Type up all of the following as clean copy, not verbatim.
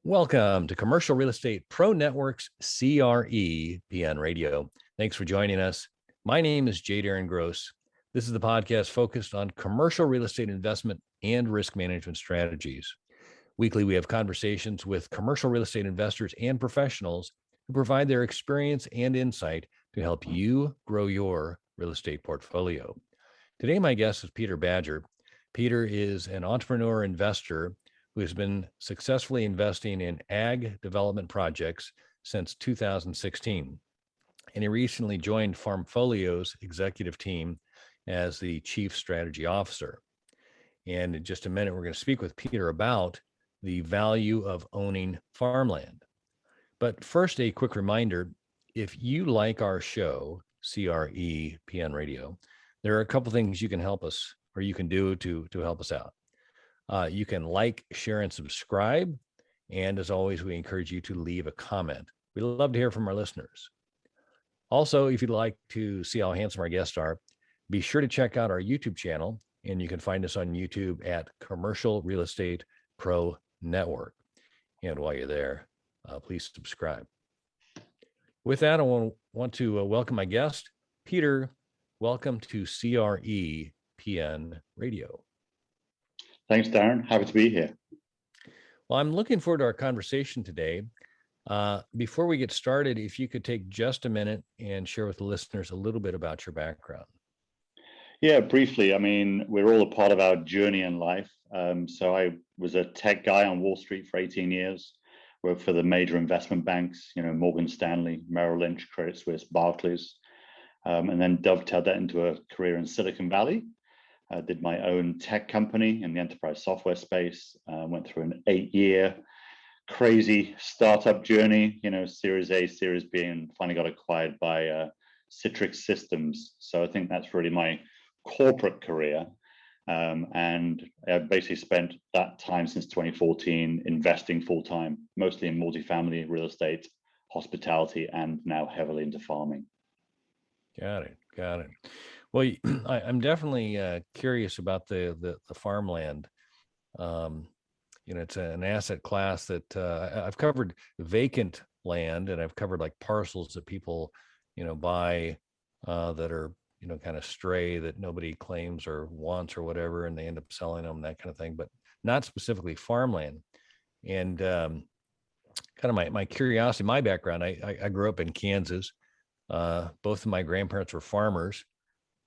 Welcome to Commercial Real Estate Pro Network's CRE PN Radio. Thanks for joining us. My name is J. Darren Gross. This is the podcast focused on commercial real estate investment and risk management strategies. Weekly, we have conversations with commercial real estate investors and professionals who provide their experience and insight to help you grow your real estate portfolio. Today, my guest is Peter Badger. Peter is an entrepreneur investor who has been successfully investing in ag development projects since 2016. And he recently joined Farmfolio's executive team as the chief strategy officer. And in just a minute, we're going to speak with Peter about the value of owning farmland. But first, a quick reminder, if you like our show, CRE PN Radio, there are a couple things you can help us, or you can do to help us out. You can like, share, and subscribe. And as always, we encourage you to leave a comment. We'd love to hear from our listeners. Also, if you'd like to see how handsome our guests are, be sure to check out our YouTube channel. And you can find us on YouTube at Commercial Real Estate Pro Network. And while you're there, please subscribe. With that, I want to welcome my guest, Peter. Welcome to CRE PN Radio. Thanks, Darren. Happy to be here. Well, I'm looking forward to our conversation today. Before we get started, if you could take just a minute and share with the listeners a little bit about your background. Yeah, briefly. I mean, we're all a part of our journey in life. So I was a tech guy on Wall Street for 18 years, worked for the major investment banks, Morgan Stanley, Merrill Lynch, Credit Suisse, Barclays, and then dovetailed that into a career in Silicon Valley. I did my own tech company in the enterprise software space, went through an 8-year crazy startup journey, Series A, Series B, and finally got acquired by Citrix Systems. So I think that's really my corporate career. And I've basically spent that time since 2014 investing full time, mostly in multifamily real estate, hospitality, and now heavily into farming. Got it. Well, I'm definitely curious about the farmland. It's an asset class that I've covered vacant land, and I've covered like parcels that people, buy that are, kind of stray that nobody claims or wants or whatever, and they end up selling them, that kind of thing, but not specifically farmland. And kind of my curiosity, my background, I grew up in Kansas. Both of my grandparents were farmers.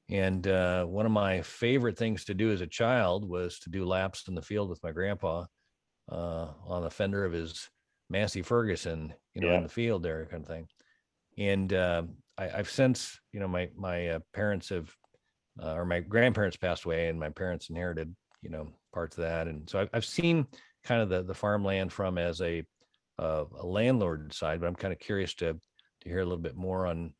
And one of my favorite things to do as a child was to do laps in the field with my grandpa on the fender of his Massey Ferguson, in the field there, kind of thing. And I've since, my parents have, or my grandparents passed away, and my parents inherited, parts of that. And so I've seen kind of the farmland from as a landlord side, but I'm kind of curious to hear a little bit more on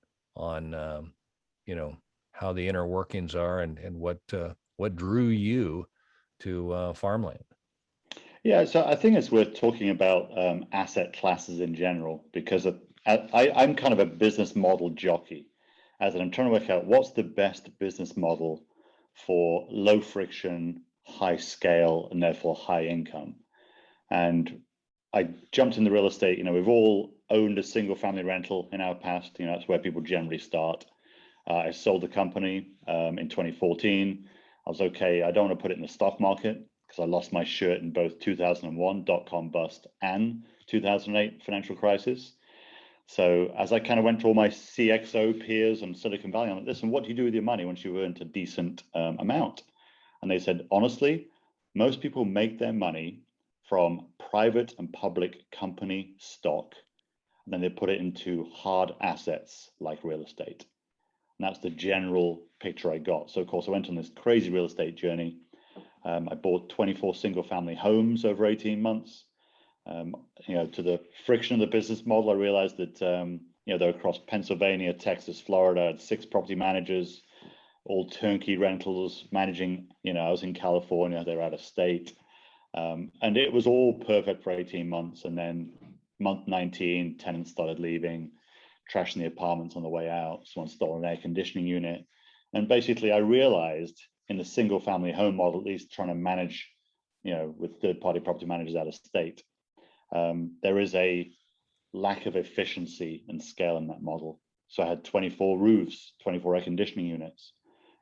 how the inner workings are and what drew you to farmland. Yeah, so I think it's worth talking about asset classes in general, because I'm kind of a business model jockey, as I'm trying to work out what's the best business model for low friction, high scale, and therefore high income. And I jumped into real estate. We've all owned a single family rental in our past. That's where people generally start. I sold the company in 2014. I was okay. I don't want to put it in the stock market because I lost my shirt in both 2001 dot-com bust and 2008 financial crisis. So as I kind of went to all my CXO peers in Silicon Valley, I'm like, listen, what do you do with your money once you've earned a decent amount? And they said, honestly, most people make their money from private and public company stock, and then they put it into hard assets like real estate. And that's the general picture I got. So of course I went on this crazy real estate journey. I bought 24 single family homes over 18 months. To the friction of the business model, I realized that, they're across Pennsylvania, Texas, Florida. I had 6 property managers, all turnkey rentals managing, I was in California, they're out of state. And it was all perfect for 18 months. And then month 19, tenants started leaving, trashing the apartments on the way out. Someone stole an air conditioning unit. And basically I realized in the single family home model, at least trying to manage, with third party property managers out of state, there is a lack of efficiency and scale in that model. So I had 24 roofs, 24 air conditioning units.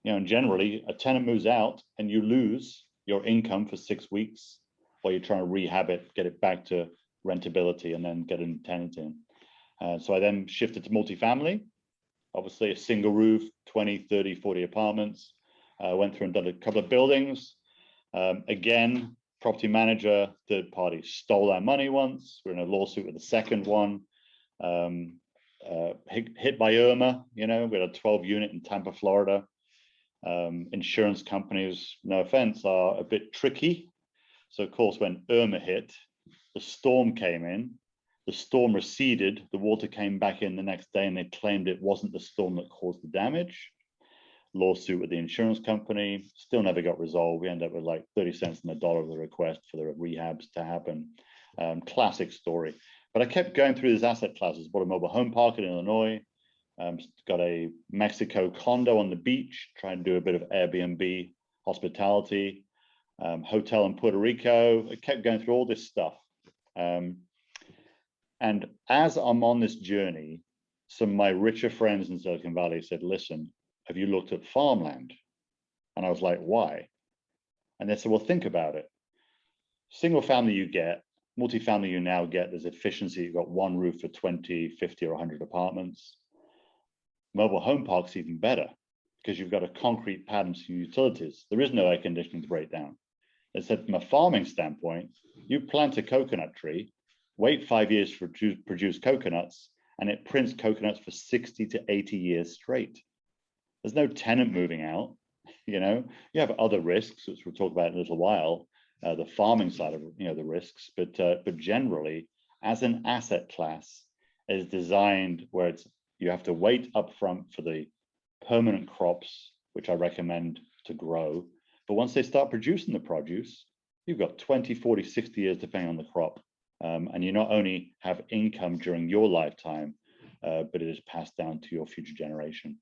And generally a tenant moves out and you lose your income for 6 weeks while you're trying to rehab it, get it back to rentability, and then get a tenant in. So I then shifted to multifamily, obviously a single roof, 20, 30, 40 apartments. Went through and done a couple of buildings. Again, property manager, third party stole our money once. We're in a lawsuit with the second one. Hit by Irma, we had a 12 unit in Tampa, Florida. Insurance companies, no offense, are a bit tricky. So of course, when Irma hit, the storm came in, the storm receded, the water came back in the next day, and they claimed it wasn't the storm that caused the damage. Lawsuit with the insurance company, still never got resolved. We ended up with like 30 cents on the dollar of the request for the rehabs to happen. Classic story. But I kept going through these asset classes. Bought a mobile home park in Illinois, got a Mexico condo on the beach, trying to do a bit of Airbnb hospitality, hotel in Puerto Rico. I kept going through all this stuff. And as I'm on this journey, some of my richer friends in Silicon Valley said, listen, have you looked at farmland? And I was like, why? And they said, well, think about it. Single family you get, multifamily you now get, there's efficiency. You've got one roof for 20, 50, or 100 apartments. Mobile home park's even better because you've got a concrete pad and some utilities. There is no air conditioning to break down. They said from a farming standpoint, you plant a coconut tree, wait 5 years for to produce coconuts, and it prints coconuts for 60 to 80 years straight. There's no tenant moving out. You have other risks, which we'll talk about in a little while, the farming side of the risks, but generally, as an asset class, is designed where you have to wait up front for the permanent crops, which I recommend to grow. But once they start producing the produce, you've got 20, 40, 60 years depending on the crop. And you not only have income during your lifetime, but it is passed down to your future generation.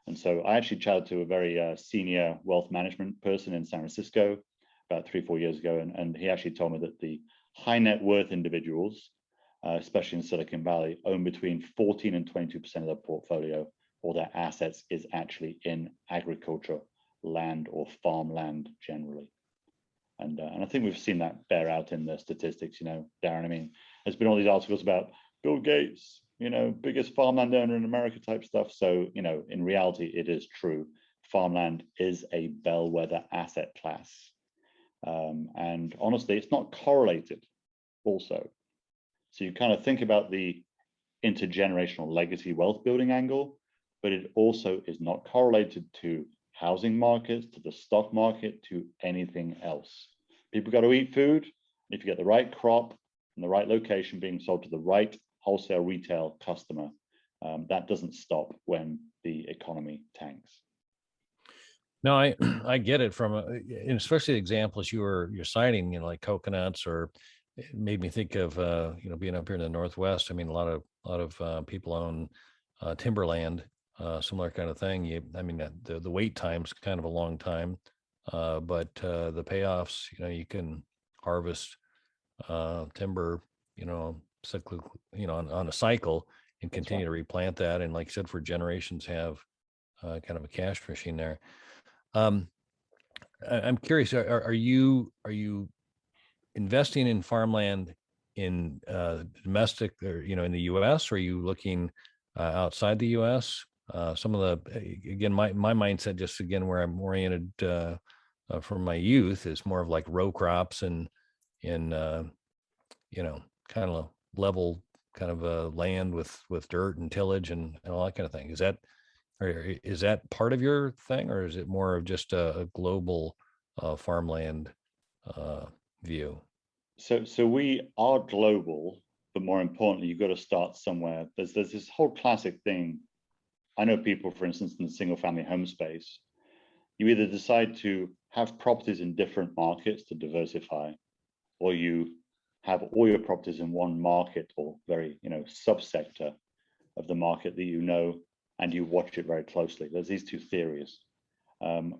And so I actually chatted to a very senior wealth management person in San Francisco about 3-4 years ago. And he actually told me that the high net worth individuals, especially in Silicon Valley, own between 14 and 22% of their portfolio or their assets is actually in agriculture, land or farmland generally. And I think we've seen that bear out in the statistics, Darren. I mean, there's been all these articles about Bill Gates, biggest farmland owner in America type stuff. So, in reality, it is true. Farmland is a bellwether asset class. And honestly, it's not correlated also. So you kind of think about the intergenerational legacy wealth building angle, but it also is not correlated to housing markets, to the stock market, to anything else. People got to eat food. If you get the right crop and the right location being sold to the right wholesale retail customer, that doesn't stop when the economy tanks. No, I get it from and especially the examples you're citing, like coconuts, or it made me think of being up here in the Northwest. I mean, a lot of people own timberland, similar kind of thing. The wait time's kind of a long time, but the payoffs, you can harvest timber, cyclical, on a cycle and continue to replant that, and like you said, for generations have kind of a cash machine there. I'm curious, are you investing in farmland in domestic, or in the U.S., or are you looking outside the U.S.? Some of again, my mindset, just again where I'm oriented from my youth, is more of like row crops and in kind of level kind of land with dirt and tillage and all that kind of thing. Is that part of your thing, or is it more of just a global farmland view? So we are global, but more importantly, you've got to start somewhere. There's this whole classic thing. I know people, for instance, in the single family home space, you either decide to have properties in different markets to diversify, or you have all your properties in one market or very, subsector of the market that and you watch it very closely. There's these two theories.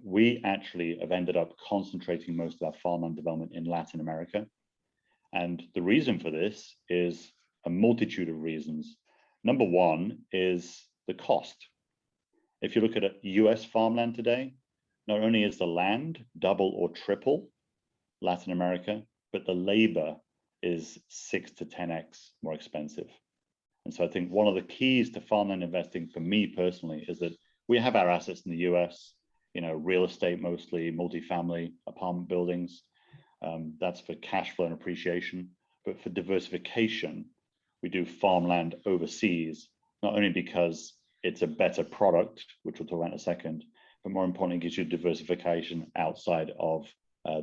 We actually have ended up concentrating most of our farmland development in Latin America. And the reason for this is a multitude of reasons. Number one is the cost. If you look at US farmland today, not only is the land double or triple Latin America, but the labor is 6 to 10x more expensive. And so I think one of the keys to farmland investing for me personally is that we have our assets in the US, real estate, mostly multifamily apartment buildings. That's for cash flow and appreciation. But for diversification, we do farmland overseas, not only because it's a better product, which we'll talk about in a second, but more importantly, it gives you diversification outside of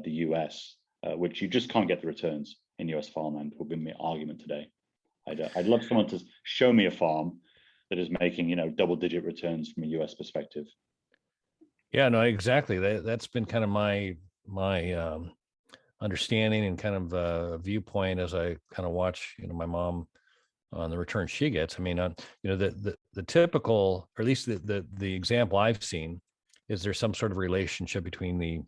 the US, which you just can't get the returns in US farmland, will be my argument today. I'd love someone to show me a farm that is making, double-digit returns from a US perspective. Yeah, no, exactly. That's been kind of my understanding and kind of viewpoint as I kind of watch, my mom on the return she gets. I mean, the typical, or at least the example I've seen, is there's some sort of relationship between the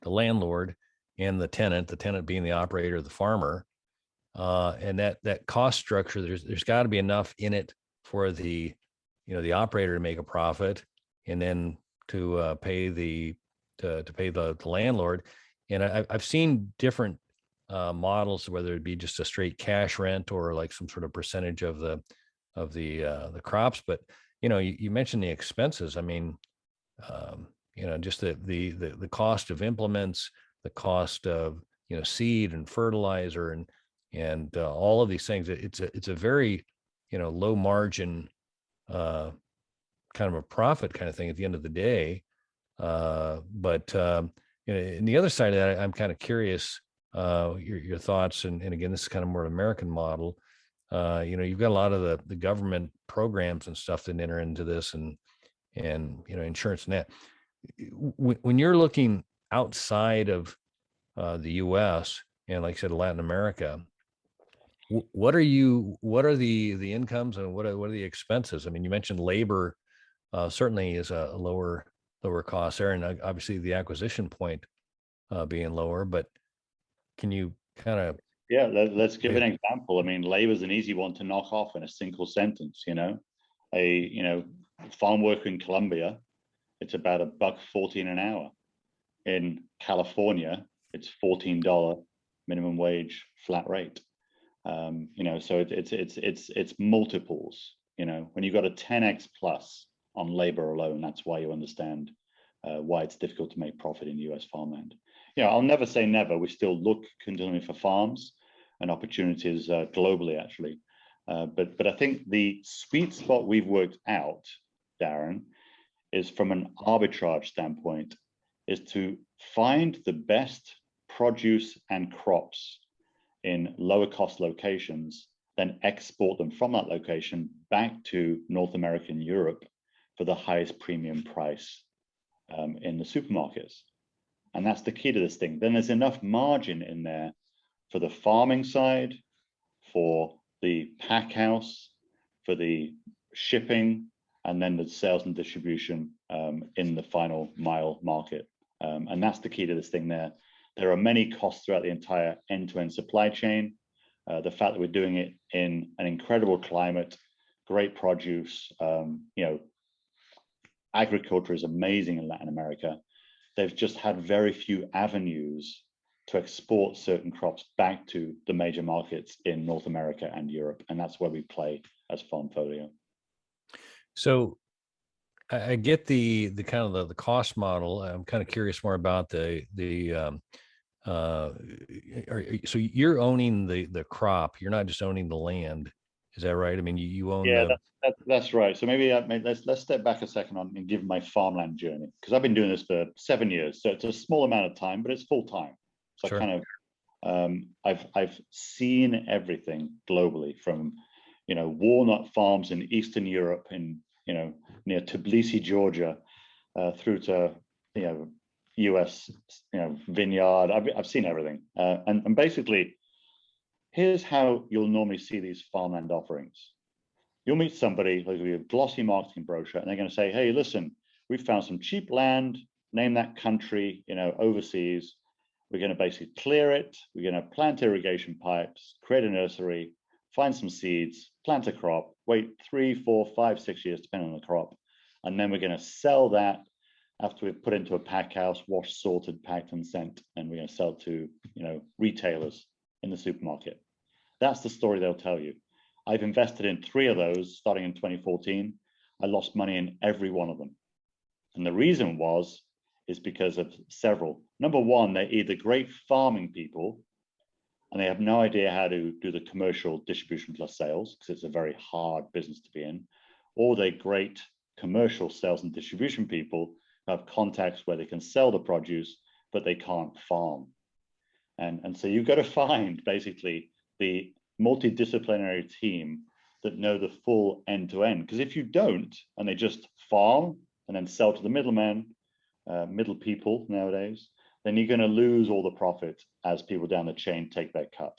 landlord and the tenant being the operator, the farmer, and that cost structure. There's got to be enough in it for the the operator to make a profit, and then to pay the landlord. And I've seen different models, whether it be just a straight cash rent or like some sort of percentage of the crops. But you mentioned the expenses. I mean, just the cost of implements, the cost of seed and fertilizer and all of these things. It's a very low margin kind of a profit kind of thing at the end of the day. But and the other side of that, I'm kind of curious your thoughts. And again, this is kind of more an American model. You've got a lot of the government programs and stuff that enter into this, and insurance and that. When you're looking outside of the U.S. and, like I said, Latin America, what are the incomes and what are the expenses? I mean, you mentioned labor certainly is a lower cost there, and obviously the acquisition point being lower. But can you kind of let's give an example. I mean, labor is an easy one to knock off in a single sentence. A farm worker in Colombia, it's about $1.14 an hour. In California, it's $14 minimum wage flat rate. So it's multiples. When you've got a 10x plus on labor alone, that's why you understand why it's difficult to make profit in US farmland. I'll never say never. We still look continually for farms and opportunities globally, actually. But I think the sweet spot we've worked out, Darren, is from an arbitrage standpoint, is to find the best produce and crops in lower cost locations, then export them from that location back to North America and Europe for the highest premium price in the supermarkets. And that's the key to this thing. Then there's enough margin in there for the farming side, for the pack house, for the shipping, and then the sales and distribution in the final mile market. And that's the key to this thing there. There are many costs throughout the entire end-to-end supply chain. The fact that we're doing it in an incredible climate, great produce, agriculture is amazing in Latin America. They've just had very few avenues to export certain crops back to the major markets in North America and Europe. And that's where we play as Farmfolio. So I get the kind of the cost model. I'm kind of curious more about so you're owning the crop. You're not just owning the land. Is that right? I mean, you own that's right. So maybe let's step back a second and give my farmland journey, because I've been doing this for 7 years. So it's a small amount of time, but it's full time. So sure. I kind of I've seen everything globally, from walnut farms in Eastern Europe, in near Tbilisi, Georgia, through to US vineyard. I've seen everything, and basically, here's how you'll normally see these farmland offerings. You'll meet somebody who'll give you a glossy marketing brochure, and they're going to say, "Hey, listen, we found some cheap land. Name that country, overseas. We're going to basically clear it. We're going to plant irrigation pipes, create a nursery, find some seeds, plant a crop, wait 3, 4, 5, 6 years, depending on the crop. And then we're going to sell that after we've put into a pack house, washed, sorted, packed, and sent. And we're going to sell to, retailers in the supermarket. That's the story they'll tell you. I've invested in 3 of those starting in 2014. I lost money in every one of them. And the reason is because of several. Number one, they're either great farming people and they have no idea how to do the commercial distribution plus sales, because it's a very hard business to be in, or they're great commercial sales and distribution people who have contacts where they can sell the produce, but they can't farm. And so you've got to find basically the multidisciplinary team that know the full end-to-end. Because if you don't, and they just farm and then sell to the middleman, middle people nowadays, then you're going to lose all the profit as people down the chain take their cut.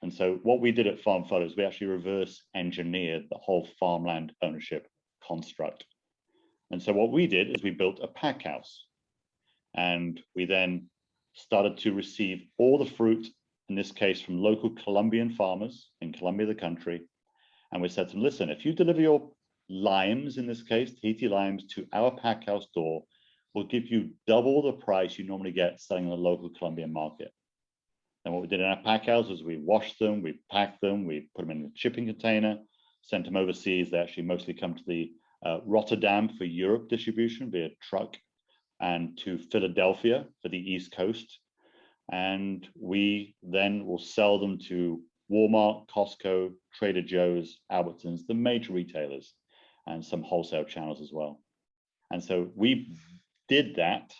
And so what we did at Farmfolio is we actually reverse engineered the whole farmland ownership construct. And so what we did is we built a pack house, and we then started to receive all the fruit, in this case from local Colombian farmers in Colombia, the country. And we said to them, listen, if you deliver your limes, in this case, Tahiti limes, to our pack house door, we'll give you double the price you normally get selling in the local Colombian market. And what we did in our pack house is we washed them, we packed them, we put them in a shipping container, sent them overseas. They actually mostly come to the Rotterdam for Europe distribution via truck, and to Philadelphia for the East Coast. And we then will sell them to Walmart, Costco, Trader Joe's, Albertsons, the major retailers, and some wholesale channels as well. And so we did that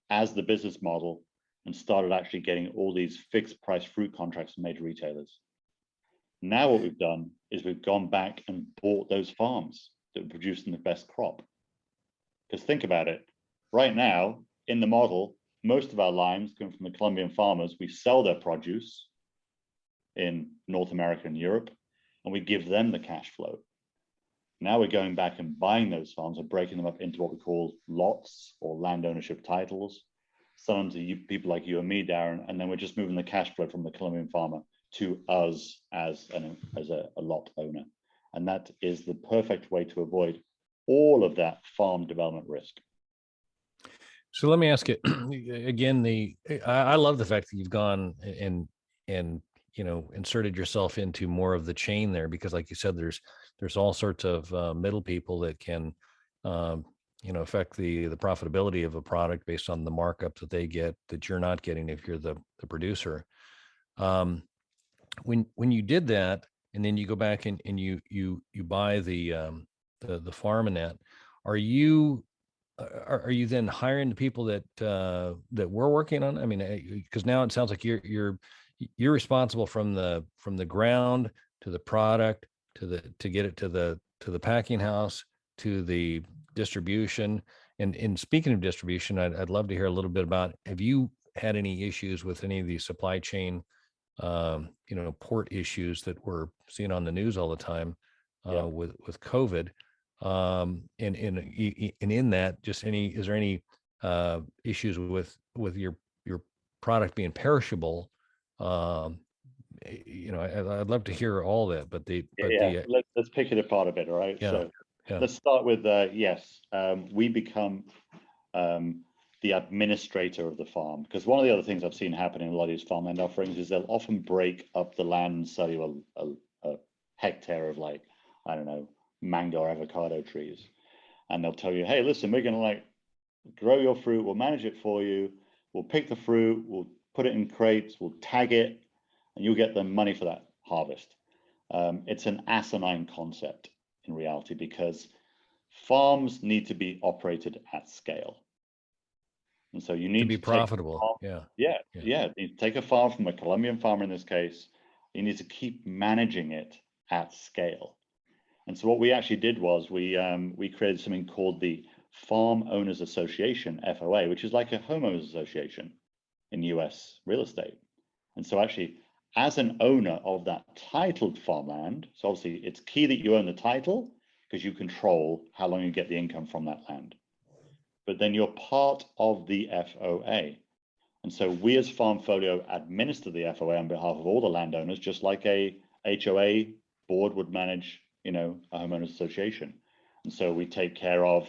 as the business model and started actually getting all these fixed price fruit contracts from major retailers. Now what we've done is we've gone back and bought those farms that were producing the best crop. Because think about it, right now in the model, most of our limes come from the Colombian farmers. We sell their produce in North America and Europe, and we give them the cash flow. Now we're going back and buying those farms and breaking them up into what we call lots or land ownership titles, selling to you, people like you and me, Darren, and then we're just moving the cash flow from the Colombian farmer to us as a lot owner. And that is the perfect way to avoid all of that farm development risk. So let me ask you again, I love the fact that you've gone and inserted yourself into more of the chain there, because like you said, there's all sorts of middle people that can affect the profitability of a product based on the markup that they get that you're not getting if you're the producer. When you did that, and then you go back and you buy the Farmland, are you then hiring the people that we're working on? I mean, because now it sounds like you're responsible from the ground to the product to get it to the packing house to the distribution. And speaking of distribution, I'd love to hear a little bit about, have you had any issues with any of the supply chain port issues that we're seeing on the news all the time with COVID? And in that, just is there any issues with your product being perishable? I'd love to hear all that, but let's pick it apart a bit. All right. So let's start with yes. We become the administrator of the farm, because one of the other things I've seen happen in a lot of these farmland offerings is they'll often break up the land and sell you a hectare of, like, I don't know, mango or avocado trees, and they'll tell you, hey, listen, we're going to grow your fruit, we'll manage it for you, we'll pick the fruit, we'll put it in crates, we'll tag it, and you'll get the money for that harvest. It's an asinine concept in reality, because farms need to be operated at scale. And so you need to be profitable. You need to take a farm from a Colombian farmer in this case. You need to keep managing it at scale. And so what we actually did was we created something called the Farm Owners Association, FOA, which is like a homeowners association in US real estate. And so actually, as an owner of that titled farmland, so obviously it's key that you own the title, because you control how long you get the income from that land. But then you're part of the FOA. And so we as Farmfolio administer the FOA on behalf of all the landowners, just like a HOA board would manage, a homeowners association. And so we take care of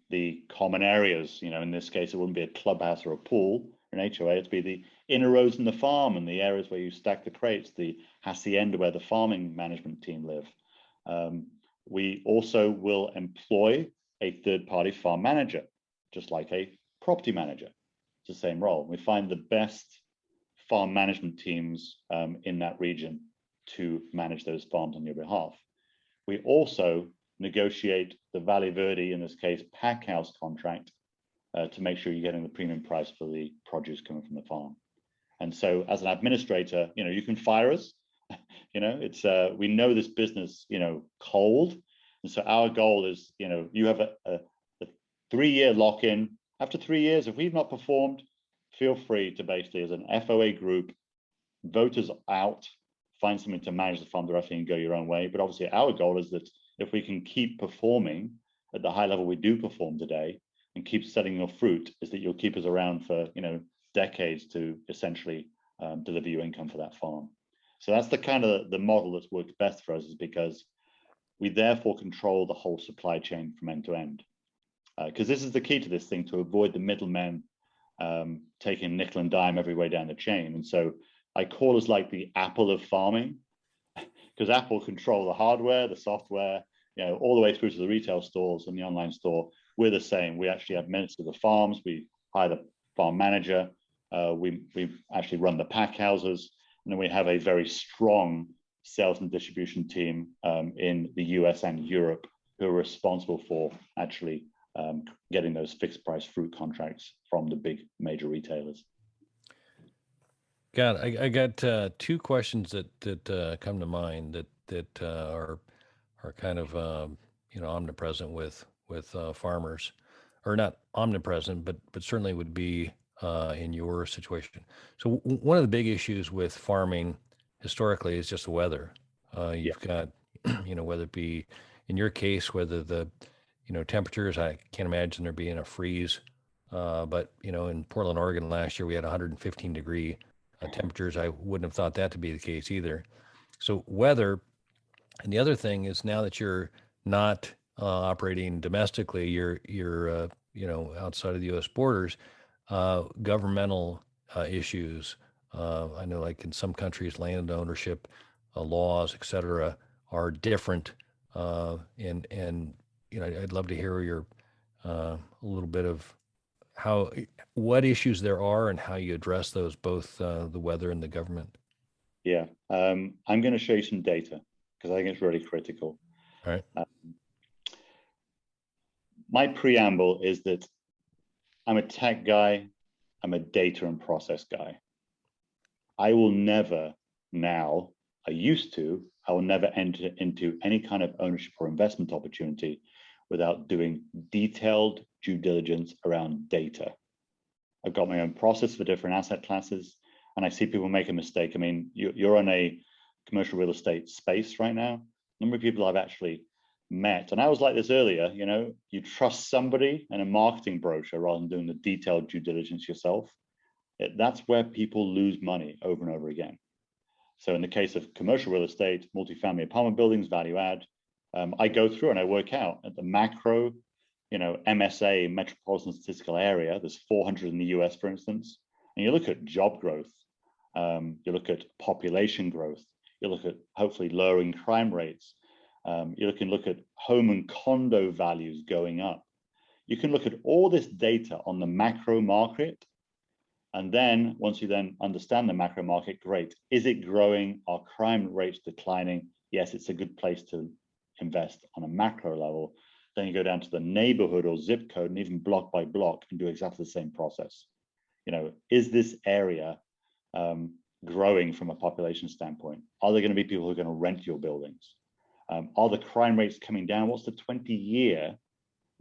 the common areas. In this case, it wouldn't be a clubhouse or a pool. In HOA, it'd be the inner roads in the farm and the areas where you stack the crates, the hacienda where the farming management team live. We also will employ a third-party farm manager, just like a property manager. It's the same role. We find the best farm management teams in that region to manage those farms on your behalf. We also negotiate the Valle Verde, in this case, pack house contract to make sure you're getting the premium price for the produce coming from the farm. And so as an administrator, you can fire us. It's we know this business, cold. And so our goal is, you have a 3-year lock-in. After 3 years, if we've not performed, feel free to basically, as an FOA group, vote us out, find something to manage the farm directly and go your own way. But obviously our goal is that if we can keep performing at the high level we do perform today and keep selling your fruit, is that you'll keep us around for, decades to essentially deliver you income for that farm. So that's the kind of the model that's worked best for us, is because we therefore control the whole supply chain from end to end. Because this is the key to this thing, to avoid the middlemen taking nickel and dime every way down the chain. And so I call us like the Apple of farming, because Apple control the hardware, the software, all the way through to the retail stores and the online store. We're the same. We actually have minutes of the farms. We hire the farm manager. We actually run the pack houses. And then we have a very strong sales and distribution team in the US and Europe who are responsible for actually getting those fixed price fruit contracts from the big major retailers. Got it. I got 2 questions that come to mind that are kind of omnipresent with farmers, or not omnipresent, but certainly would be in your situation. So one of the big issues with farming historically is just the weather. You've got whether it be in your case, whether the temperatures, I can't imagine there being a freeze, but in Portland, Oregon last year we had 115 degree temperatures. I wouldn't have thought that to be the case either. So weather, and the other thing is, now that you're not operating domestically, you're outside of the U.S. borders, governmental issues. I know, like in some countries, land ownership laws, et cetera, are different. And I'd love to hear your a little bit of what issues there are and how you address those, both the weather and the government. Yeah, I'm going to show you some data because I think it's really critical. All right. My preamble is that I'm a tech guy, I'm a data and process guy. I will never now, I will never enter into any kind of ownership or investment opportunity without doing detailed due diligence around data. I've got my own process for different asset classes, and I see people make a mistake. I mean, you're on a commercial real estate space right now. A number of people I've actually met, and I was like this earlier, you trust somebody and a marketing brochure rather than doing the detailed due diligence yourself. That's where people lose money over and over again. So in the case of commercial real estate, multifamily apartment buildings, value add, I go through and I work out at the macro, MSA, metropolitan statistical area, there's 400 in the US, for instance, and you look at job growth, you look at population growth, you look at hopefully lowering crime rates, you can look at home and condo values going up. You can look at all this data on the macro market. And then once you then understand the macro market, great. Is it growing? Are crime rates declining? Yes, it's a good place to invest on a macro level. Then you go down to the neighborhood or zip code and even block by block and do exactly the same process. Is this area growing from a population standpoint? Are there going to be people who are going to rent your buildings? Are the crime rates coming down? What's the 20-year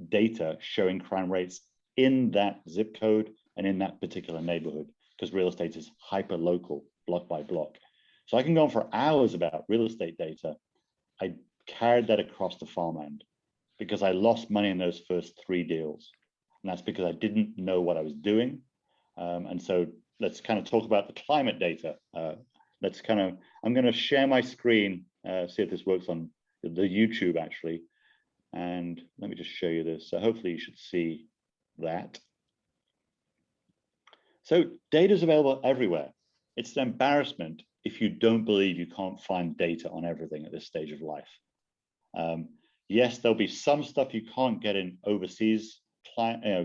data showing crime rates in that zip code and in that particular neighborhood? Because real estate is hyper local, block by block. So I can go on for hours about real estate data. I carried that across to Farmland because I lost money in those first 3 deals. And that's because I didn't know what I was doing. And so let's kind of talk about the climate data. I'm going to share my screen, see if this works on the YouTube actually. And let me just show you this. So hopefully you should see that. So data is available everywhere. It's an embarrassment if you don't believe you can't find data on everything at this stage of life. Yes, there'll be some stuff you can't get in overseas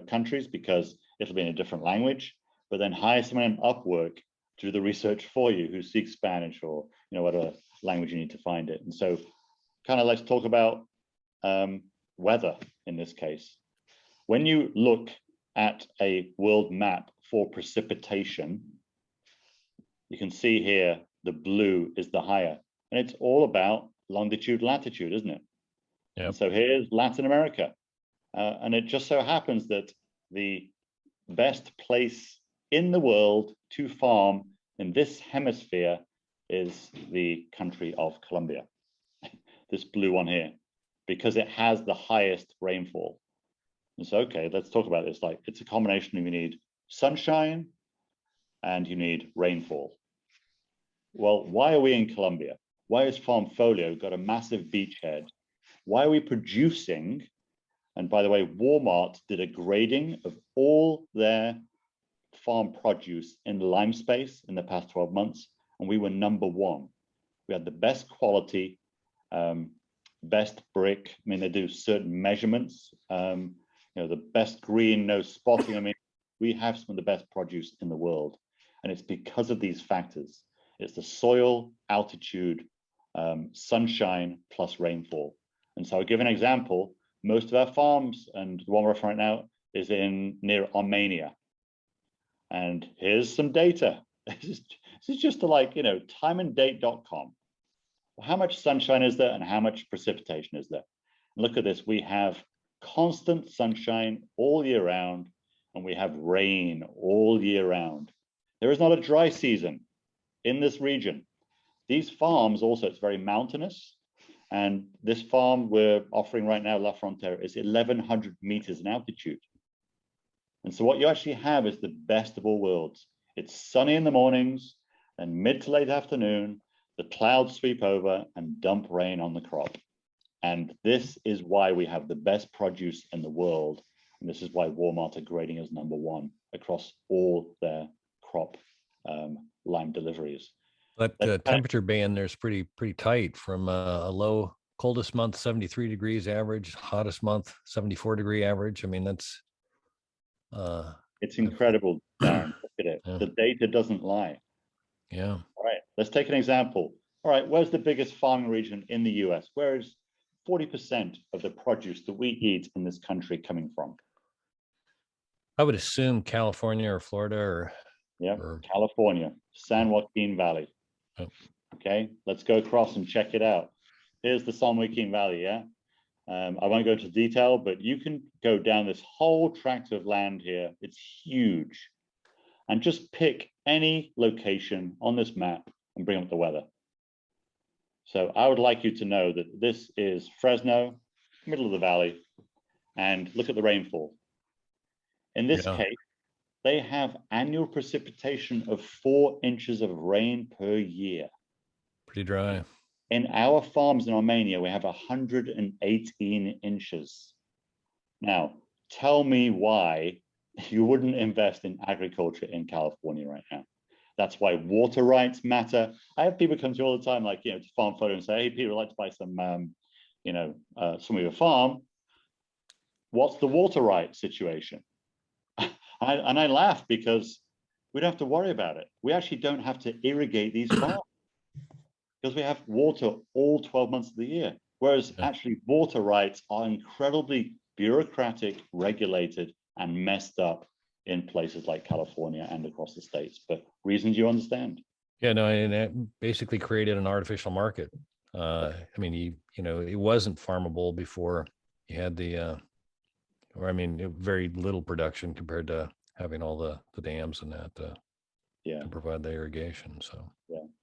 countries because it'll be in a different language, but then hire someone in Upwork to do the research for you who speaks Spanish or whatever language you need to find it. And so kind of let's talk about weather in this case. When you look at a world map for precipitation, you can see here the blue is the higher, and it's all about longitude, latitude, isn't it? Yep. So here's Latin America, and it just so happens that the best place in the world to farm in this hemisphere is the country of Colombia, this blue one here, because it has the highest rainfall. And so, okay, let's talk about this. Like, it's a combination of you need sunshine and you need rainfall. Well, why are we in Colombia? Why has Farmfolio got a massive beachhead? Why are we producing? And by the way, Walmart did a grading of all their farm produce in lime space in the past 12 months, and we were #1. We had the best quality, best brick. I mean, they do certain measurements, the best green, no spotting. I mean, we have some of the best produce in the world, and it's because of these factors. It's the soil, altitude, sunshine, plus rainfall. And so I'll give an example. Most of our farms, and the one we're right now, is near Armenia. And here's some data. This is just to timeanddate.com. How much sunshine is there and how much precipitation is there? And look at this. We have constant sunshine all year round, and we have rain all year round. There is not a dry season in this region. These farms also, it's very mountainous. And this farm we're offering right now, La Frontera, is 1,100 meters in altitude. And so what you actually have is the best of all worlds. It's sunny in the mornings, and mid to late afternoon, the clouds sweep over and dump rain on the crop. And this is why we have the best produce in the world. And this is why Walmart are grading as #1 across all their crop lime deliveries. That temperature band there's pretty tight, from a low coldest month 73 degrees average, hottest month 74 degree average. I mean, that's it's incredible, Darren. Look at it. Yeah. The data doesn't lie. Yeah. All right, let's take an example. All right, where's the biggest farming region in the US? Where is 40% of the produce that we eat in this country coming from? I would assume California or Florida or California, San Joaquin Valley. Oh. Okay, let's go across and check it out. Here's the San Joaquin Valley, I won't go into detail, but you can go down this whole tract of land here. It's huge. And just pick any location on this map and bring up the weather. So I would like you to know that this is Fresno, middle of the valley, and look at the rainfall. In this case, they have annual precipitation of 4 inches of rain per year. Pretty dry. In our farms in Armenia, we have 118 inches. Now, tell me why you wouldn't invest in agriculture in California right now. That's why water rights matter. I have people come to me all the time, to Farmfolio and say, hey, Peter, I'd like to buy some, some of your farm. What's the water rights situation? And I laugh because we don't have to worry about it. We actually don't have to irrigate these farms because we have water all 12 months of the year. Whereas actually water rights are incredibly bureaucratic, regulated, and messed up in places like California and across the states, but reasons you understand. Yeah, no, and it basically created an artificial market. I mean, it wasn't farmable before you had very little production compared to having all the dams and that to provide the irrigation.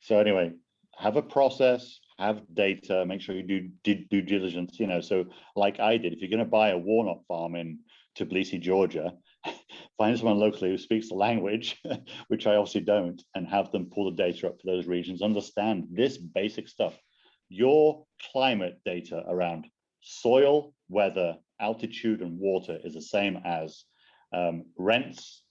So anyway, have a process, have data, make sure you do due diligence. So like I did, if you're going to buy a walnut farm in Tbilisi, Georgia, find someone locally who speaks the language, which I obviously don't, and have them pull the data up for those regions, understand this basic stuff. Your climate data around soil, weather, altitude, and water is the same as rents,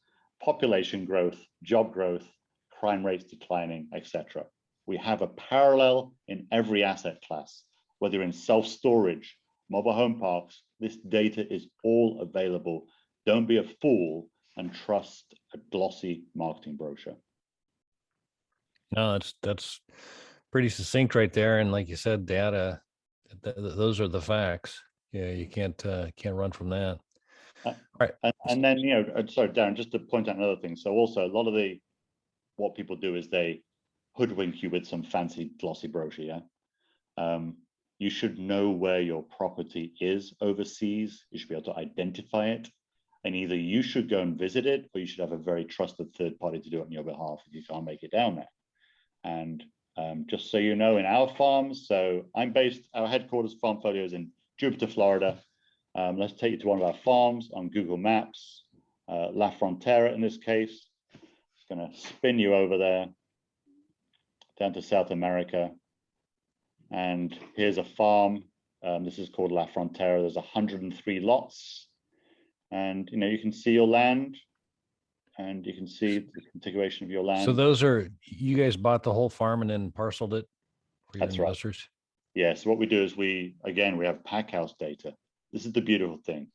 population growth, job growth, crime rates declining, etc. We have a parallel in every asset class, whether you're in self-storage, mobile home parks, this data is all available. Don't be a fool and trust a glossy marketing brochure. No, that's pretty succinct right there. And like you said, data, those are the facts. Yeah, you can't run from that. All right. And then, sorry, Darren, just to point out another thing. So also a lot of what people do is they hoodwink you with some fancy glossy brochure. Yeah? You should know where your property is overseas. You should be able to identify it. And either you should go and visit it, or you should have a very trusted third party to do it on your behalf if you can't make it down there. And just so you know, in our farms, so our headquarters Farmfolio is in Jupiter, Florida. Let's take you to one of our farms on Google Maps, La Frontera in this case. It's going to spin you over there, down to South America. And here's a farm. This is called La Frontera. There's 103 lots. And, you can see your land, and you can see the configuration of your land. So you guys bought the whole farm and then parceled it for your investors? Right. Yeah, so what we do is we have pack house data. This is the beautiful thing.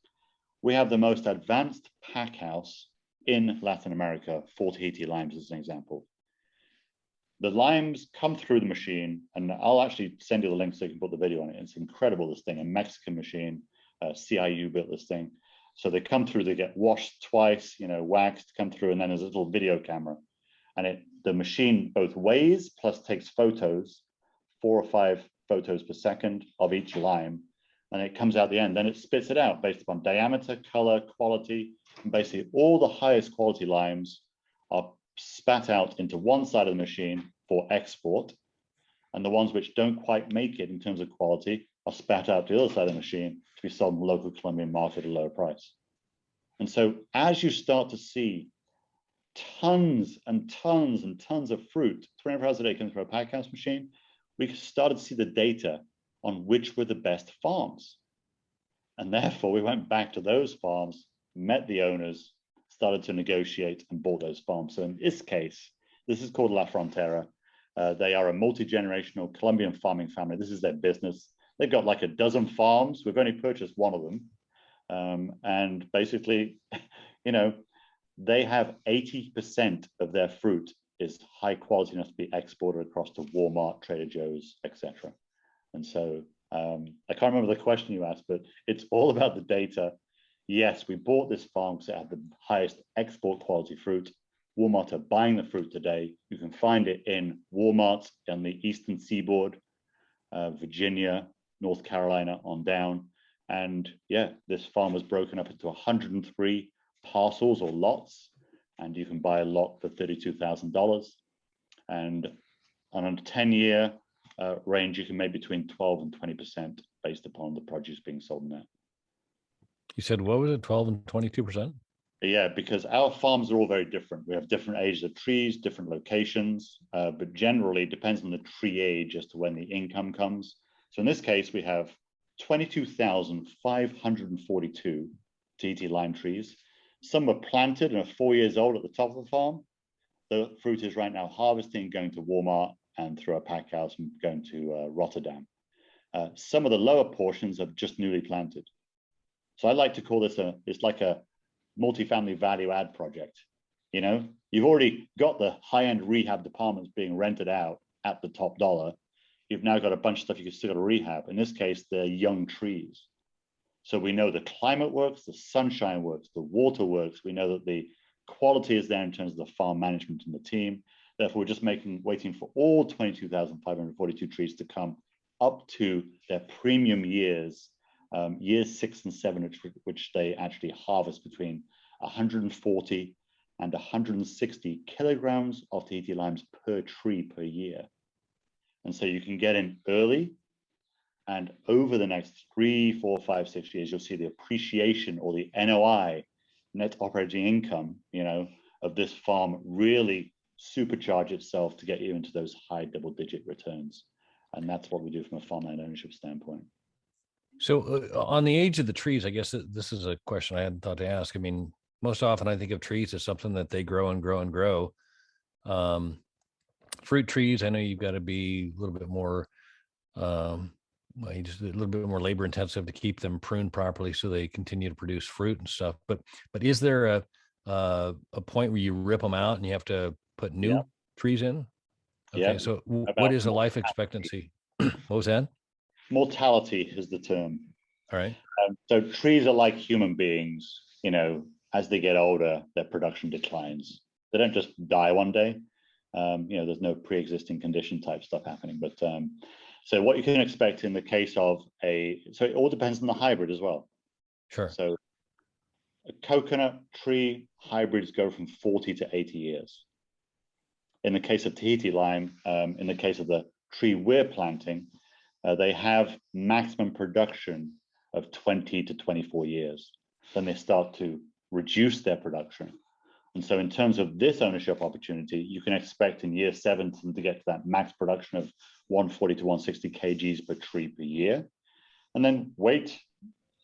We have the most advanced pack house in Latin America for Tahiti limes, as an example. The limes come through the machine, and I'll actually send you the link so you can put the video on it. It's incredible, this thing, a Mexican machine, CIU built this thing. So they come through, they get washed twice, waxed, come through, and then there's a little video camera. And the machine both weighs plus takes photos, 4 or 5 photos per second of each lime. And it comes out the end. Then it spits it out based upon diameter, color, quality. And basically all the highest quality limes are spat out into one side of the machine for export. And the ones which don't quite make it in terms of quality are spat out to the other side of the machine to be sold in the local Colombian market at a lower price. And so as you start to see tons and tons and tons of fruit 24 hours a day coming through a pack house machine, we started to see the data on which were the best farms. And therefore we went back to those farms, met the owners, started to negotiate, and bought those farms. So in this case, this is called La Frontera. They are a multi-generational Colombian farming family. This is their business. They've got like a dozen farms. We've only purchased one of them. And basically, they have 80% of their fruit is high quality enough to be exported across to Walmart, Trader Joe's, etc. And so I can't remember the question you asked, but it's all about the data. Yes, we bought this farm because it had the highest export quality fruit. Walmart are buying the fruit today. You can find it in Walmart on the eastern seaboard, Virginia, North Carolina on down. And yeah, this farm was broken up into 103 parcels or lots, and you can buy a lot for $32,000. And on a 10-year range, you can make between 12 and 20% based upon the produce being sold now. You said, what was it, 12 and 22%? Yeah, because our farms are all very different. We have different ages of trees, different locations, but generally it depends on the tree age as to when the income comes. So in this case, we have 22,542 Tahiti lime trees. Some were planted and are 4 years old at the top of the farm. The fruit is right now harvesting, going to Walmart and through a pack house and going to Rotterdam. Some of the lower portions are just newly planted. So I like to call this it's like a multifamily value add project. You've already got the high-end rehab departments being rented out at the top dollar. You've now got a bunch of stuff you can still rehab. In this case, they're young trees. So we know the climate works, the sunshine works, the water works. We know that the quality is there in terms of the farm management and the team. Therefore, we're just waiting for all 22,542 trees to come up to their premium years, years 6 and 7, which they actually harvest between 140 and 160 kilograms of Tahiti limes per tree per year. And so you can get in early, and over the next 3, 4, 5, 6 years, you'll see the appreciation or the NOI net operating income, of this farm really supercharge itself to get you into those high double-digit returns. And that's what we do from a farmland ownership standpoint. So on the age of the trees, I guess this is a question I hadn't thought to ask. I mean, most often I think of trees as something that they grow and grow and grow. Fruit trees, I know you've got to be a little bit more, just a little bit more labor intensive to keep them pruned properly so they continue to produce fruit and stuff. But is there a point where you rip them out and you have to put new trees in? Okay, so what is a life expectancy? What was that? Mortality is the term. All right. So trees are like human beings. As they get older, their production declines. They don't just die one day. There's no pre-existing condition type stuff happening. But so what you can expect in the case of so it all depends on the hybrid as well. Sure. So a coconut tree hybrids go from 40 to 80 years. In the case of Tahiti lime, in the case of the tree we're planting, they have maximum production of 20 to 24 years. Then they start to reduce their production. And so in terms of this ownership opportunity, you can expect in year 7 to get to that max production of 140 to 160 kgs per tree per year. And then wait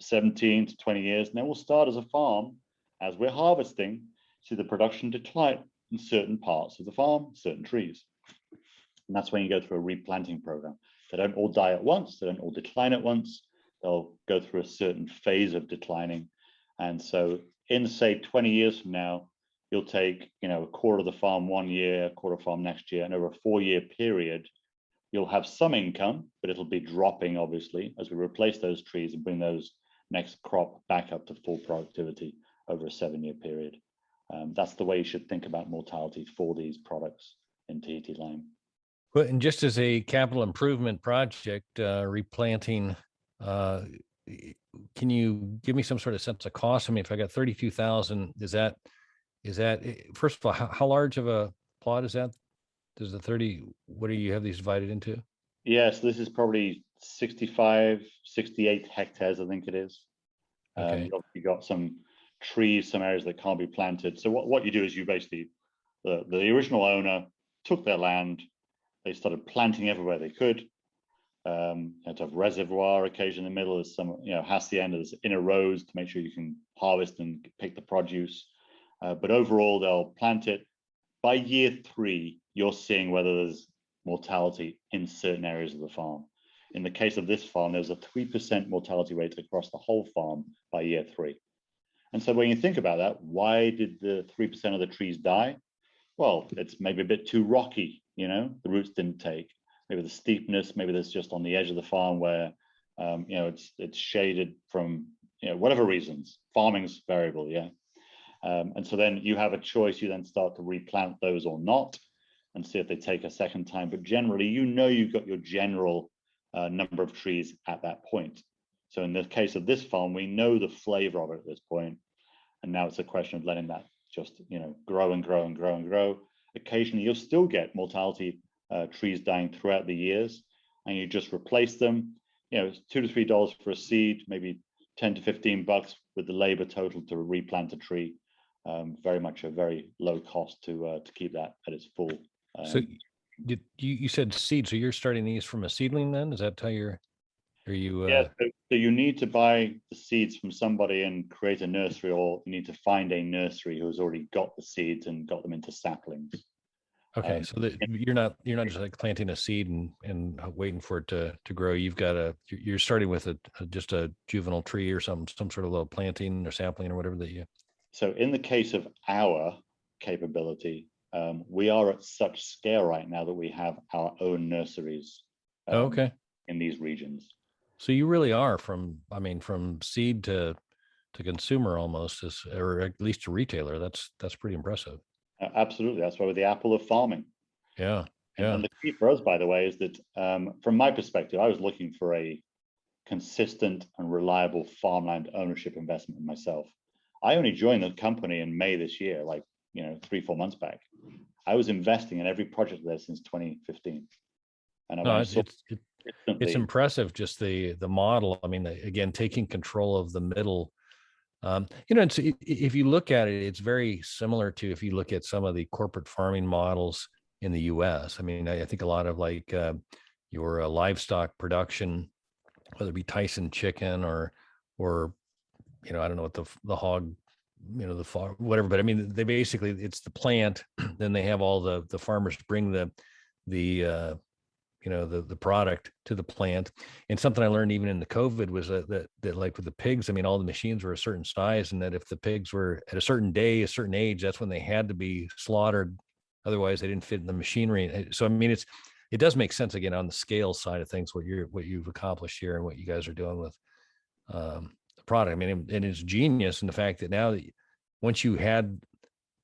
17 to 20 years, and then we'll start as a farm, as we're harvesting, see the production decline in certain parts of the farm, certain trees. And that's when you go through a replanting program. They don't all die at once, they don't all decline at once. They'll go through a certain phase of declining. And so in, say, 20 years from now, you'll take, a quarter of the farm one year, a quarter of the farm next year, and over a 4-year period, you'll have some income, but it'll be dropping, obviously, as we replace those trees and bring those next crop back up to full productivity over a 7-year period. That's the way you should think about mortality for these products in Tahiti lime. Well, and just as a capital improvement project, replanting, can you give me some sort of sense of cost? I mean, if I got 32,000, is that first of all, how large of a plot is that? Does the 30, what do you have these divided into? Yes, this is probably 65, 68 hectares, I think it is. Okay. You got some trees, some areas that can't be planted. So what you do is you basically, the original owner took their land, they started planting everywhere they could. You have to have reservoir occasion in the middle. There's some, hacienda, there's inner rows to make sure you can harvest and pick the produce. But overall, they'll plant it. By year 3, you're seeing whether there's mortality in certain areas of the farm. In the case of this farm, there's a 3% mortality rate across the whole farm by year 3. And so when you think about that, why did the 3% of the trees die? Well, it's maybe a bit too rocky, the roots didn't take. Maybe the steepness, maybe there's just on the edge of the farm where, it's shaded from, whatever reasons. Farming's variable, yeah. And so then you have a choice. You then start to replant those or not and see if they take a second time. But generally, you've got your general number of trees at that point. So in the case of this farm, we know the flavor of it at this point. And now it's a question of letting that just, grow and grow and grow and grow. Occasionally, you'll still get mortality trees dying throughout the years, and you just replace them. It's $2 to $3 for a seed, maybe $10 to $15 with the labor total to replant a tree. Very much a very low cost to keep that at its full. So you said seed, so you're starting these from a seedling then? Is that how Yeah, so you need to buy the seeds from somebody and create a nursery, or you need to find a nursery who's already got the seeds and got them into saplings. Okay, so that you're not just like planting a seed and waiting for it to grow. You're starting with just a juvenile tree or some sort of little planting or sapling or whatever that you. So in the case of our capability, we are at such scale right now that we have our own nurseries. Okay. In these regions. So you really are from seed to consumer almost, or at least to retailer. That's pretty impressive. Absolutely. That's why we're the apple of farming. Yeah. And the key for us, by the way, is that from my perspective, I was looking for a consistent and reliable farmland ownership investment myself. I only joined the company in May this year, 3-4 months back. I was investing in every project there since 2015. And it's impressive, just the model. I mean, again, taking control of the middle If you look at it, it's very similar to if you look at some of the corporate farming models in the U.S. I mean, I think a lot of like your livestock production, whether it be Tyson chicken or I don't know what the hog, the farm, whatever. But I mean, they basically it's the plant. Then they have all the farmers bring the the product to the plant. And something I learned even in the COVID was that like with the pigs, I mean, all the machines were a certain size, and that if the pigs were at a certain day, a certain age, that's when they had to be slaughtered. Otherwise, they didn't fit in the machinery. So I mean, it does make sense again on the scale side of things what you've accomplished here and what you guys are doing with the product. I mean, and it's genius in the fact that now that once you had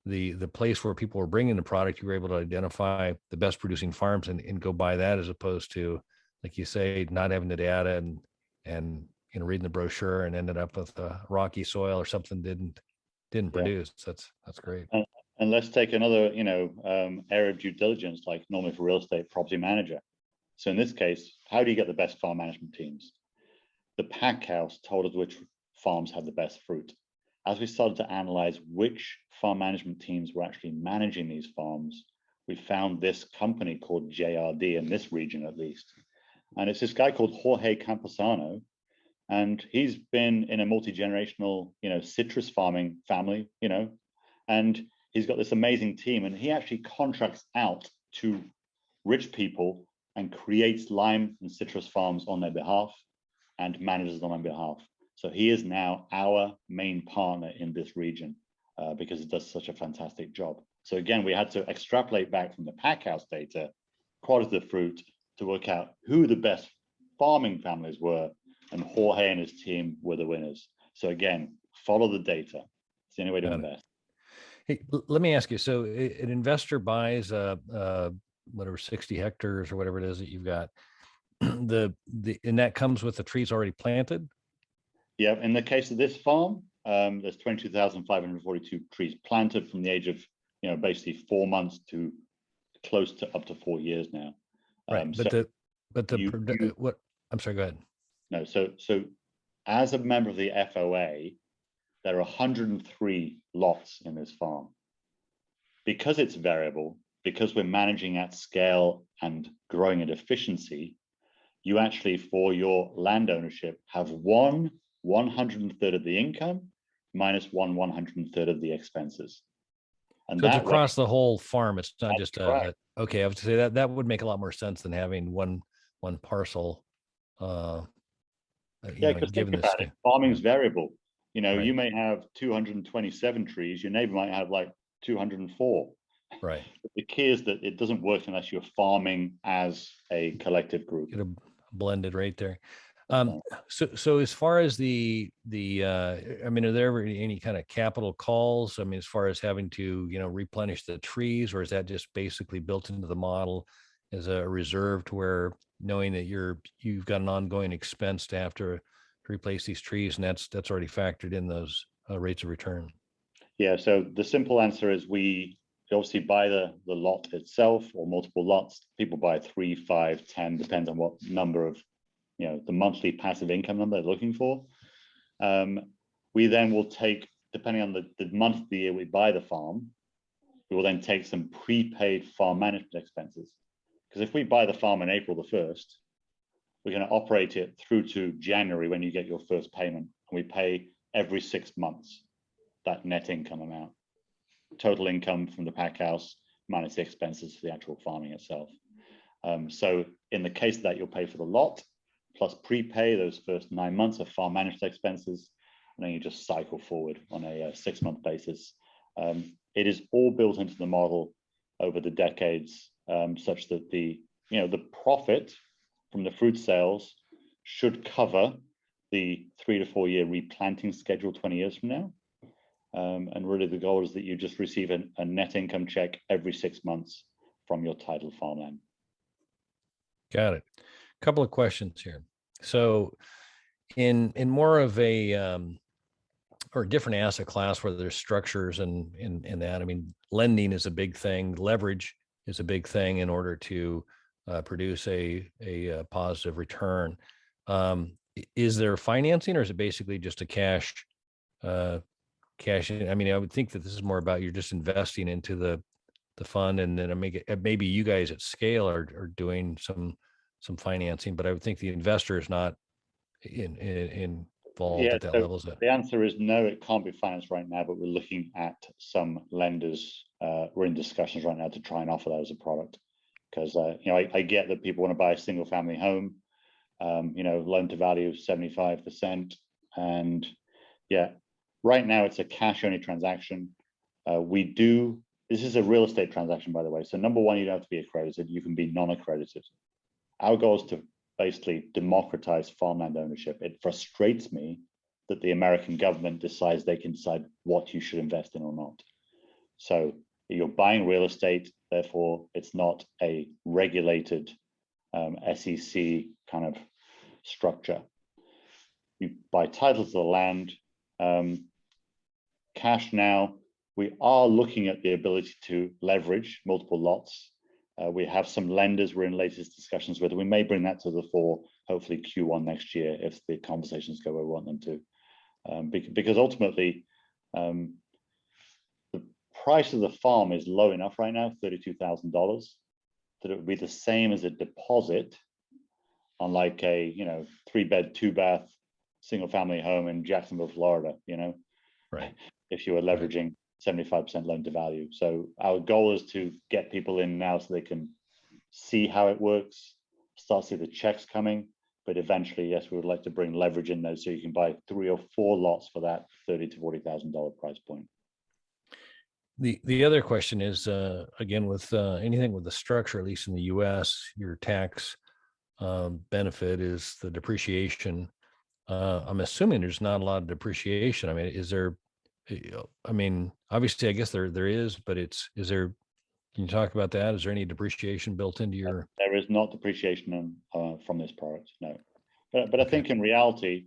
the place where people were bringing the product, you were able to identify the best producing farms and go buy that, as opposed to, like you say, not having the data and reading the brochure and ended up with a rocky soil or something didn't Yeah. produce. That's great. And let's take another, area of due diligence, like normally for real estate property manager. So in this case, how do you get the best farm management teams? The pack house told us which farms had the best fruit. As we started to analyze which farm management teams were actually managing these farms, we found this company called JRD in this region, at least. And it's this guy called Jorge Camposano, and he's been in a multi-generational, citrus farming family, and he's got this amazing team, and he actually contracts out to rich people and creates lime and citrus farms on their behalf and manages them on behalf. So he is now our main partner in this region because he does such a fantastic job. So again, we had to extrapolate back from the pack house data, quality of the fruit, to work out who the best farming families were, and Jorge and his team were the winners. So again, follow the data. It's the only way to invest. Hey, let me ask you. So an investor buys whatever 60 hectares or whatever it is that you've got. And that comes with the trees already planted? Yeah, in the case of this farm, there's 22,542 trees planted from the age of, basically 4 months to close to up to 4 years now. Right. What? I'm sorry, go ahead. No, so as a member of the FOA, there are 103 lots in this farm. Because it's variable, because we're managing at scale and growing at efficiency, you actually, for your land ownership, have 1/103rd of the income minus 1/103rd of the expenses. And so it's across the whole farm. It's not just okay. I would say that would make a lot more sense than having one parcel. Because think about it, farming is variable. You may have 227 trees, your neighbor might have like 204. Right. But the key is that it doesn't work unless you're farming as a collective group. Get a blended rate there. So as far as I mean, are there ever any kind of capital calls? I mean, as far as having to, replenish the trees, or is that just basically built into the model as a reserve to where knowing that you've got an ongoing expense to have to replace these trees, and that's already factored in those rates of return? Yeah. So the simple answer is we obviously buy the lot itself or multiple lots. People buy 3, 5, 10, depends on what number of, the monthly passive income number they're looking for. We then will take, depending on the month of the year we buy the farm, we will then take some prepaid farm management expenses. Because if we buy the farm on April the 1st, we're going to operate it through to January when you get your first payment. And we pay every 6 months that net income amount, total income from the pack house minus the expenses for the actual farming itself. So in the case of that, you'll pay for the lot plus prepay those first 9 months of farm management expenses, and then you just cycle forward on a 6-month basis. It is all built into the model over the decades, such that the profit from the fruit sales should cover the 3 to 4 year replanting schedule 20 years from now. And really the goal is that you just receive a net income check every 6 months from your titled farmland. Got it. A couple of questions here. So in more of a or a different asset class where there's structures and that, I mean, lending is a big thing. Leverage is a big thing in order to produce a positive return. Is there financing, or is it basically just a cash cash in? I mean, I would think that this is more about you're just investing into the fund, and then maybe you guys at scale are doing some financing, but I would think the investor is not involved Yeah, at that so level. Is that the answer is no, it can't be financed right now, but we're looking at some lenders. We're in discussions right now to try and offer that as a product. Because I get that people want to buy a single family home, loan to value of 75%. And yeah, right now it's a cash only transaction. This is a real estate transaction, by the way. So number one, you don't have to be accredited. You can be non-accredited. Our goal is to basically democratize farmland ownership. It frustrates me that the American government decides they can decide what you should invest in or not. So you're buying real estate, therefore it's not a regulated SEC kind of structure. You buy title to the land, cash now. We are looking at the ability to leverage multiple lots. We have some lenders we're in latest discussions with. We may bring that to the fore, hopefully Q1 next year, if the conversations go where we want them to. Because ultimately, the price of the farm is low enough right now, $32,000, that it would be the same as a deposit on like a 3-bed, 2-bath, single family home in Jacksonville, Florida, right? If you were leveraging 75% loan to value. So our goal is to get people in now so they can see how it works, start to see the checks coming. But eventually, yes, we would like to bring leverage in those so you can buy 3 or 4 lots for that $30,000 to $40,000 price point. The other question is, again, with anything with the structure, at least in the U.S., your tax benefit is the depreciation. I'm assuming there's not a lot of depreciation. I mean, is there? I mean, obviously, I guess there is, but is there? Can you talk about that? Is there any depreciation built into your? There is not depreciation from this product, no. But I Okay. think in reality,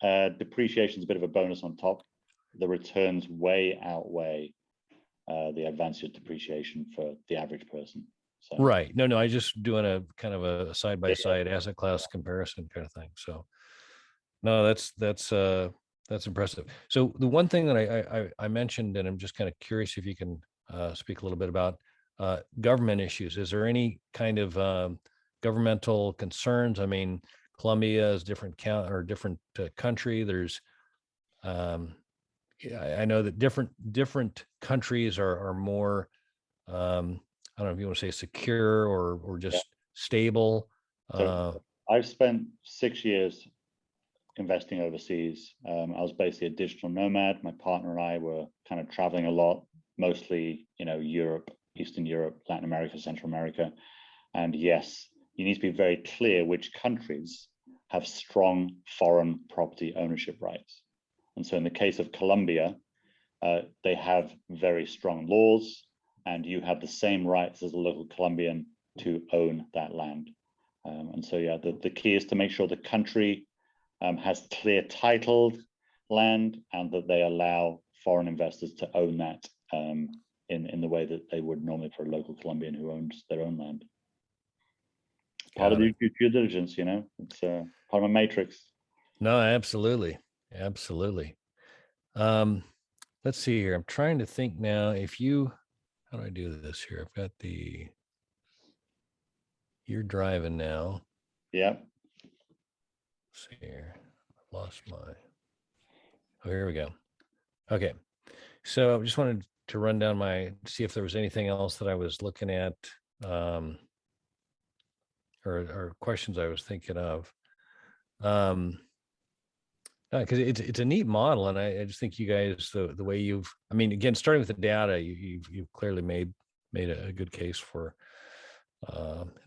depreciation is a bit of a bonus on top. The returns way outweigh the advantage of depreciation for the average person. So, Right. No, I just doing a kind of a side by side asset class comparison kind of thing. So, no, that's impressive. So the one thing that I mentioned, and I'm just kind of curious if you can speak a little bit about government issues. Is there any kind of governmental concerns? I mean, Colombia is different different country. There's I know that different countries are more I don't know if you want to say secure or yeah. just stable. So I've spent 6 years investing overseas. I was basically a digital nomad. My partner and I were kind of traveling a lot, mostly, Europe, Eastern Europe, Latin America, Central America. And yes, you need to be very clear which countries have strong foreign property ownership rights. And so in the case of Colombia, they have very strong laws, and you have the same rights as a local Colombian to own that land. And so, yeah, the key is to make sure the country has clear titled land and that they allow foreign investors to own that in the way that they would normally for a local Colombian who owns their own land. Part of the due diligence, it's part of a matrix. No, absolutely. Absolutely. Let's see here. I'm trying to think now how do I do this here? I've got you're driving now. Yeah. Let's see here. I've lost oh, here we go. Okay. So I just wanted to run down see if there was anything else that I was looking at, or questions I was thinking of. Because it's a neat model, and I just think you guys the way again, starting with the data, you've clearly made a good case for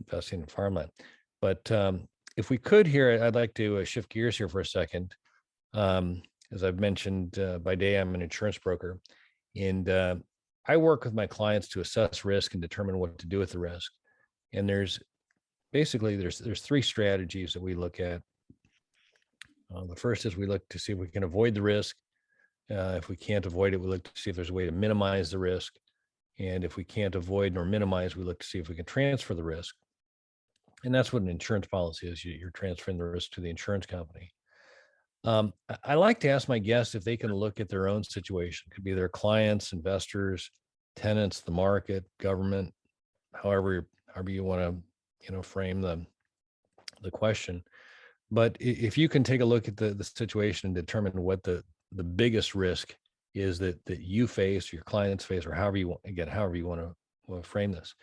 investing in farmland. But if we could here, I'd like to shift gears here for a second. As I've mentioned, by day I'm an insurance broker, and I work with my clients to assess risk and determine what to do with the risk. And there's 3 strategies that we look at. The first is we look to see if we can avoid the risk. If we can't avoid it, we look to see if there's a way to minimize the risk. And if we can't avoid nor minimize, we look to see if we can transfer the risk. And that's what an insurance policy is. You're transferring the risk to the insurance company. I like to ask my guests if they can look at their own situation. It could be their clients, investors, tenants, the market, government, however you want to, frame the question. But if you can take a look at the situation and determine what the biggest risk is that you face, your clients face, or however you want to frame this.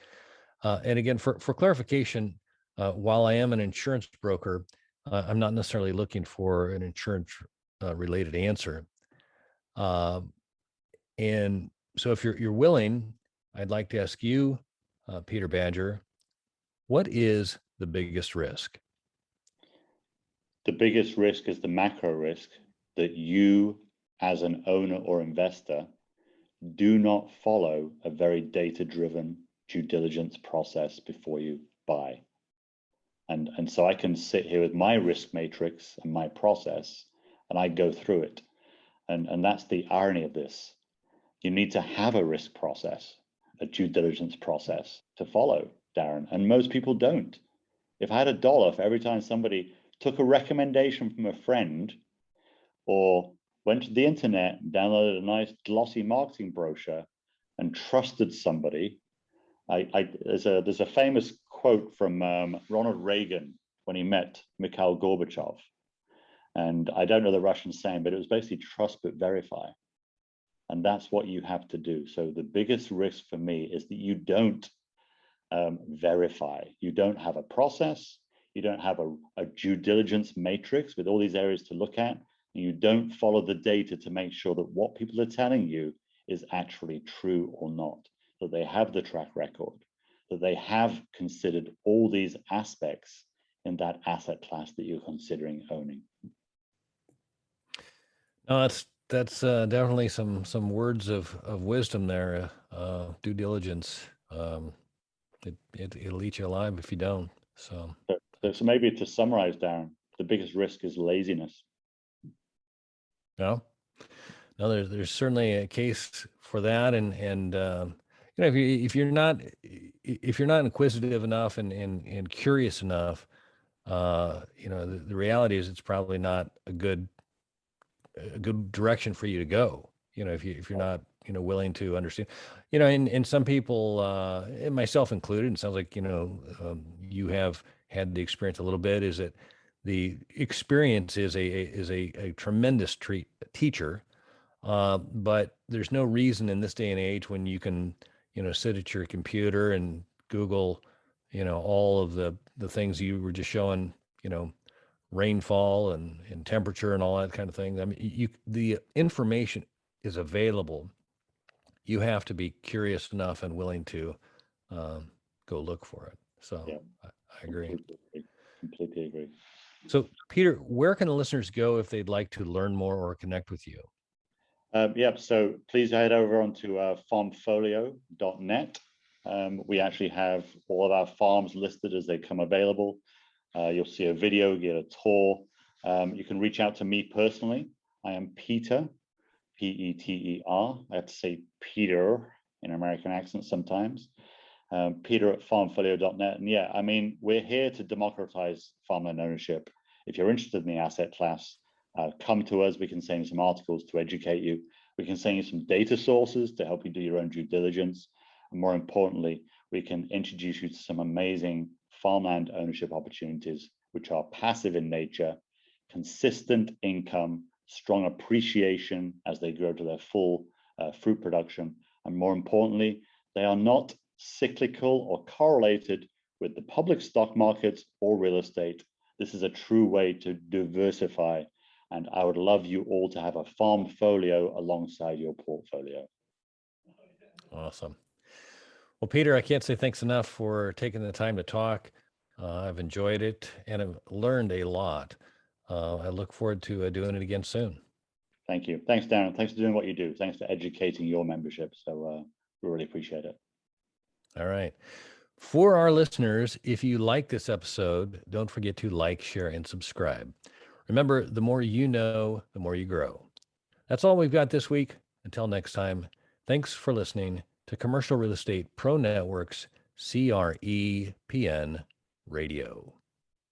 And again, for clarification, while I am an insurance broker, I'm not necessarily looking for an insurance related answer. Um, and so, if you're willing, I'd like to ask you, Peter Badger, what is the biggest risk? The biggest risk is the macro risk that you, as an owner or investor, do not follow a very data-driven due diligence process before you buy. And so I can sit here with my risk matrix and my process, and I go through it. And that's the irony of this. You need to have a risk process, a due diligence process to follow, Darren, and most people don't. If I had $1 for every time somebody took a recommendation from a friend or went to the internet and downloaded a nice glossy marketing brochure and trusted somebody, there's a famous quote from Ronald Reagan when he met Mikhail Gorbachev. And I don't know the Russian saying, but it was basically trust but verify. And that's what you have to do. So the biggest risk for me is that you don't verify. You don't have a process. You don't have a due diligence matrix with all these areas to look at. And you don't follow the data to make sure that what people are telling you is actually true or not, that they have the track record, that they have considered all these aspects in that asset class that you're considering owning. No, that's definitely some words of wisdom there. Due diligence. It'll eat you alive if you don't. So maybe to summarize, Darren, the biggest risk is laziness. No, no, there's certainly a case for that, and if you're not inquisitive enough and curious enough, the reality is it's probably not a good direction for you to go. If you're not willing to understand, and some people, and myself included, it sounds like you have had the experience a little bit. Is that the experience is a tremendous teacher, but there's no reason in this day and age when you can sit at your computer and Google all of the things you were just showing, rainfall and temperature and all that kind of thing. I mean, the information is available. You have to be curious enough and willing to go look for it. So Yeah, I agree. Completely agree. So Peter, where can the listeners go if they'd like to learn more or connect with you? So please head over onto farmfolio.net. We actually have all of our farms listed as they come available. You'll see a video, get a tour. You can reach out to me personally. I am Peter, Peter. I have to say Peter in American accent sometimes. Peter at farmfolio.net. And yeah, I mean, we're here to democratize farmland ownership. If you're interested in the asset class, come to us. We can send you some articles to educate you. We can send you some data sources to help you do your own due diligence. And more importantly, we can introduce you to some amazing farmland ownership opportunities, which are passive in nature, consistent income, strong appreciation as they grow to their full fruit production. And more importantly, they are not cyclical or correlated with the public stock markets or real estate. This is a true way to diversify. And I would love you all to have a Farmfolio alongside your portfolio. Awesome. Well, Peter, I can't say thanks enough for taking the time to talk. I've enjoyed it and I've learned a lot. I look forward to doing it again soon. Thank you. Thanks, Darren. Thanks for doing what you do. Thanks for educating your membership. So we really appreciate it. All right. For our listeners, if you like this episode, don't forget to like, share, and subscribe. Remember, the more you know, the more you grow. That's all we've got this week. Until next time, thanks for listening to Commercial Real Estate Pro Network's CREPN Radio.